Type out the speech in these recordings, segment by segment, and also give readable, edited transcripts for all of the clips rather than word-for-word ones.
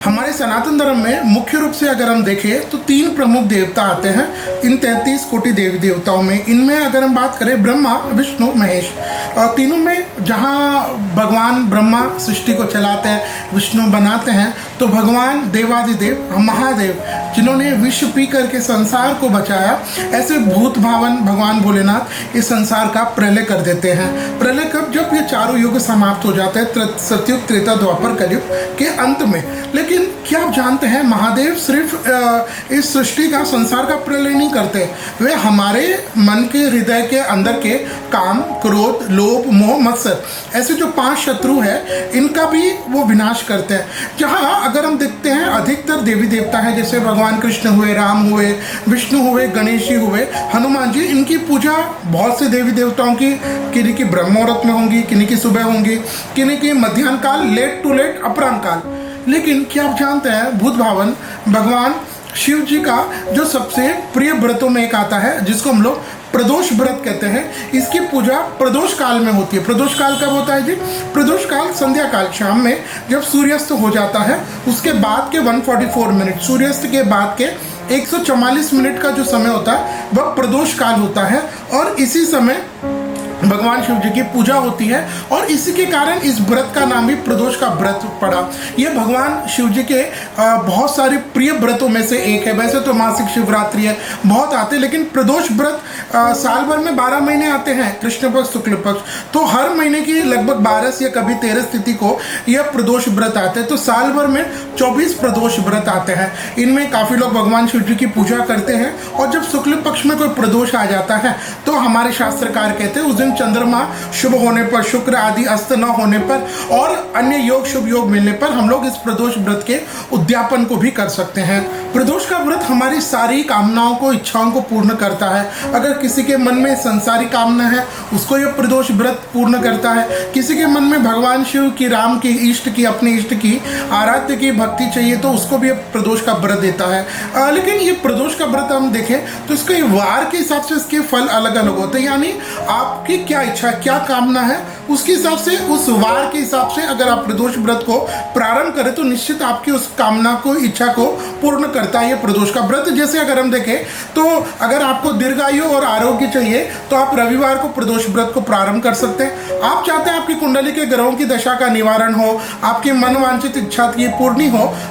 हमारे सनातन धर्म में मुख्य रूप से अगर हम देखें तो तीन प्रमुख देवता आते हैं इन 33 कोटि देवी देवताओं में। इनमें अगर हम बात करें ब्रह्मा, विष्णु, महेश, और तीनों में जहाँ भगवान ब्रह्मा सृष्टि को चलाते हैं, विष्णु बनाते हैं, तो भगवान देवादिदेव महादेव जिन्होंने विष पी करके संसार को बचाया, ऐसे भूत भावन भगवान भोलेनाथ इस संसार का प्रलय कर देते हैं। प्रलय कब? जब ये चारों युग समाप्त हो जाते हैं, सतयुग, त्रेता, द्वापर, कलयुग के अंत में। लेकिन क्या आप जानते हैं महादेव सिर्फ इस सृष्टि का, संसार का प्रलय नहीं करते, वे हमारे मन के, हृदय के अंदर के काम, क्रोध, लोभ, मोह, मत्सर, ऐसे जो 5 शत्रु है इनका भी वो विनाश करते हैं। जहाँ अगर हम देखते हैं अधिकतर देवी देवता हैं, जैसे भगवान कृष्ण हुए, राम हुए, विष्णु हुए, गणेश जी हुए, हनुमान जी, इनकी पूजा बहुत से देवी देवताओं की किन्हीं की ब्रह्म मुहूर्त में होंगी, किन्हीं की सुबह होंगी, किन्हीं की मध्याह्न काल, लेट टू लेट, अपराह्न काल। लेकिन क्या आप जानते हैं भूत भावन भगवान शिव जी का जो सबसे प्रिय व्रतों में एक आता है, जिसको हम लोग प्रदोष व्रत कहते हैं, इसकी पूजा प्रदोष काल में होती है। प्रदोष काल कब होता है जी? प्रदोष काल संध्या काल, शाम में जब सूर्यास्त हो जाता है, उसके बाद के 144 मिनट, सूर्यास्त के बाद के 144 मिनट का जो समय होता है वह प्रदोष काल होता है। और इसी समय भगवान शिव जी की पूजा होती है और इसी के कारण इस व्रत का नाम भी प्रदोष का व्रत पड़ा। यह भगवान शिव जी के बहुत सारे प्रिय व्रतों में से एक है। वैसे तो मासिक शिवरात्रि है, बहुत आते हैं, लेकिन प्रदोष व्रत साल भर में 12 महीने आते हैं, कृष्ण पक्ष, शुक्ल पक्ष, तो हर महीने की लगभग 12 या कभी 13 तिथि को यह प्रदोष व्रत आते हैं। तो साल भर में 24 प्रदोष व्रत आते हैं। इनमें काफ़ी लोग भगवान शिव जी की पूजा करते हैं और जब शुक्ल पक्ष में कोई प्रदोष आ जाता है तो हमारे शास्त्रकार कहते हैं उस दिन चंद्रमा शुभ होने पर, शुक्र आदि अस्त न होने पर और अन्य योग, शुभ योग मिलने पर हम लोग इस प्रदोष व्रत के उद्यापन को भी कर सकते हैं। प्रदोष का व्रत हमारी सारी कामनाओं को, इच्छाओं को पूर्ण करता है। अगर किसी के मन में संसारी कामना है उसको यह प्रदोष व्रत पूर्ण करता है। किसी के मन में भगवान शिव की, राम की, इष्ट की, अपने इष्ट की, आराध्य की भक्ति चाहिए तो उसको भी प्रदोष का व्रत देता है। लेकिन ये प्रदोष का व्रत हम देखें तो इसके वार के हिसाब से इसके फल अलग अलग होते हैं। यानी आपकी क्या इच्छा, क्या कामना है, उसके हिसाब से, उस वार के हिसाब से अगर आप प्रदोष व्रत को प्रारंभ करें तो निश्चित आपकी उस कामना को, इच्छा को पूर्ण करता है ये प्रदोष का व्रत। जैसे अगर हम देखें तो अगर आपको दीर्घायु और आरोग्य चाहिए तो आप रविवार को प्रदोष व्रत को प्रारंभ कर सकते हैं। आप चाहते हैं आपकी कुंडली के ग्रहों की दशा का निवारण हो, आपकी मनवांछित इच्छा की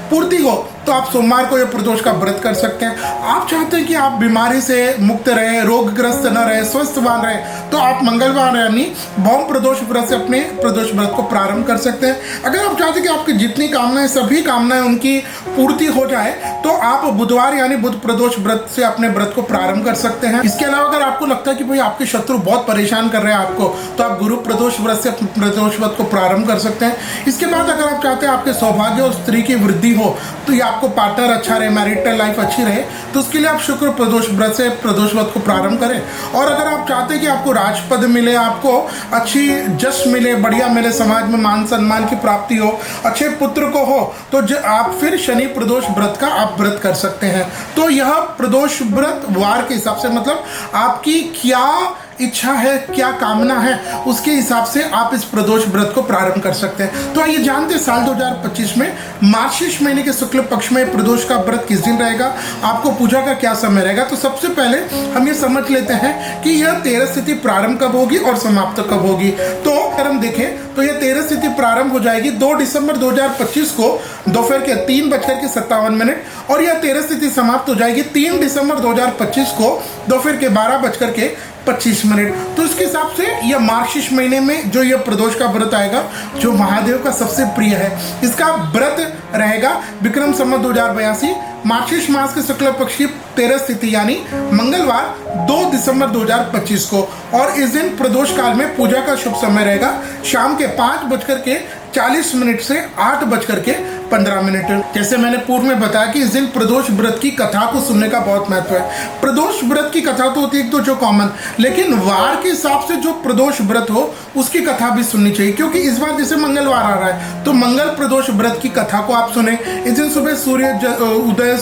पूर्ति हो तो आप सोमवार को यह प्रदोष का व्रत कर सकते हैं। आप चाहते हैं कि आप बीमारी से मुक्त रहे, रोगग्रस्त न रहे, स्वस्थवान रहे, तो आप मंगलवार यानी भौम प्रदोष व्रत से अपने प्रदोष व्रत को प्रारंभ कर सकते हैं। अगर आप चाहते हैं कि आपकी जितनी कामनाएं, सभी कामनाएं उनकी पूर्ति हो जाए तो आप बुधवार यानी बुध प्रदोष व्रत से अपने व्रत को प्रारंभ कर सकते हैं। इसके अलावा अगर आपको लगता है कि भाई आपके शत्रु बहुत परेशान कर रहे हैं आपको, तो आप गुरु प्रदोष व्रत से प्रदोष व्रत को प्रारंभ कर सकते हैं। इसके बाद अगर आप चाहते हैं आपके सौभाग्य और स्त्री की वृद्धि हो, तो ये आपको पार्टनर अच्छा रहे, मैरिटल लाइफ अच्छी रहे, तो उसके लिए आप शुक्र प्रदोष व्रत से प्रदोष व्रत को प्रारंभ करें। और अगर आप चाहते हैं कि आपको राजपद मिले, आपको अच्छी जश मिले, बढ़िया मिले, समाज में मान सम्मान की प्राप्ति हो, अच्छे पुत्र को हो, तो आप फिर शनि प्रदोष व्रत का आप व्रत कर सकते हैं। तो यह प्रदोष व्रत वार के हिसाब से, मतलब आपकी क्या इच्छा है, क्या कामना है, उसके हिसाब से आप इस प्रदोष व्रत को प्रारंभ कर सकते हैं। तो आइए जानते हैं साल 2025 में मार्गशीर्ष महीने के शुक्ल पक्ष में प्रदोष का व्रत किस दिन रहेगा, आपको पूजा का क्या समय रहेगा। तो सबसे पहले हम ये समझ लेते हैं कि यह 13 तिथि प्रारंभ कब होगी और समाप्त कब होगी। तो अगर हम देखें तो यह 13 तिथि प्रारंभ हो जाएगी 2 दिसंबर 2025 को दोपहर के 3:57 और यह 13 तिथि समाप्त हो जाएगी 3 दिसंबर 2025 को दोपहर के 12:25। तो इसके हिसाब से यह मार्गशीर्ष महीने में जो यह प्रदोष का व्रत आएगा, जो महादेव का सबसे प्रिय है, इसका व्रत रहेगा विक्रम संवत 2082 मार्गशीर्ष मास के शुक्ल पक्ष की 13 तिथि यानी मंगलवार 2 दिसंबर 2025 को। और इस दिन प्रदोष काल में पूजा का शुभ समय रहेगा शाम के 5:40 से 8:15। जैसे मैंने पूर्व में बताया कि इस दिन प्रदोष व्रत की कथा को सुनने का बहुत महत्व है। प्रदोष व्रत की कथा तो होती है एक तो जो कॉमन, लेकिन वार के हिसाब से जो प्रदोष व्रत हो उसकी कथा भी सुननी चाहिए, क्योंकि इस बार जैसे मंगलवार आ रहा है तो मंगल प्रदोष व्रत की कथा को आप सुने। इस दिन सुबह सूर्य उदय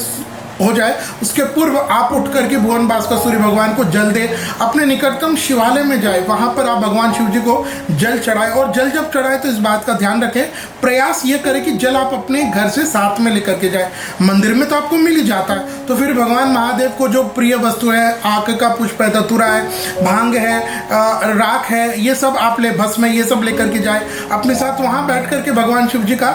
हो जाए उसके पूर्व आप उठ करके भुवन भास्कर सूर्य भगवान को जल दे, अपने निकटतम शिवालय में जाए, वहां पर आप भगवान शिव जी को जल चढ़ाए। और जल जब चढ़ाए तो इस बात का ध्यान रखें, प्रयास ये करें कि जल आप अपने घर से साथ में लेकर के जाए। मंदिर में तो आपको मिल ही जाता है, तो फिर भगवान महादेव को जो प्रिय वस्तु है, आक का पुष्प है, धतूरा है, भांग है, राख है, ये सब आप ले, भस्म है, ये सब लेकर के जाए अपने साथ। वहां बैठ करके भगवान शिव जी का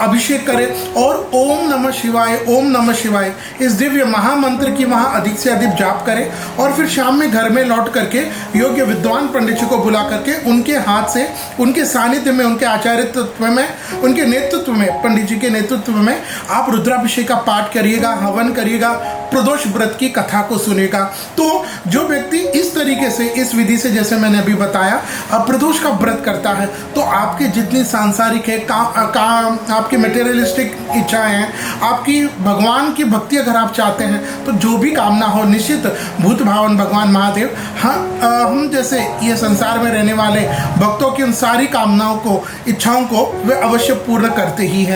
अभिषेक करें और ओम नमः शिवाय, ओम नमः शिवाय इस दिव्य महामंत्र की वहां अधिक से अधिक जाप करें। और फिर शाम में घर में लौट करके योग्य विद्वान पंडित जी को बुला करके उनके हाथ से, उनके सानिध्य में, उनके आचार्यत्व में, उनके नेतृत्व में, पंडित जी के नेतृत्व में आप रुद्राभिषेक का पाठ करिएगा, हवन करिएगा, प्रदोष व्रत की कथा को सुनेगा। तो जो व्यक्ति इस तरीके से, इस विधि से, जैसे मैंने अभी बताया, प्रदोष का व्रत करता है, तो आपकी जितनी सांसारिक है, आपकी मटेरियलिस्टिक इच्छाएं हैं, आपकी भगवान की भक्ति अगर आप चाहते हैं, तो जो भी कामना हो, निश्चित भूत भावन भगवान महादेव हम जैसे ये संसार में रहने वाले भक्तों की उन सारी कामनाओं को, इच्छाओं को वे अवश्य पूर्ण करते ही है।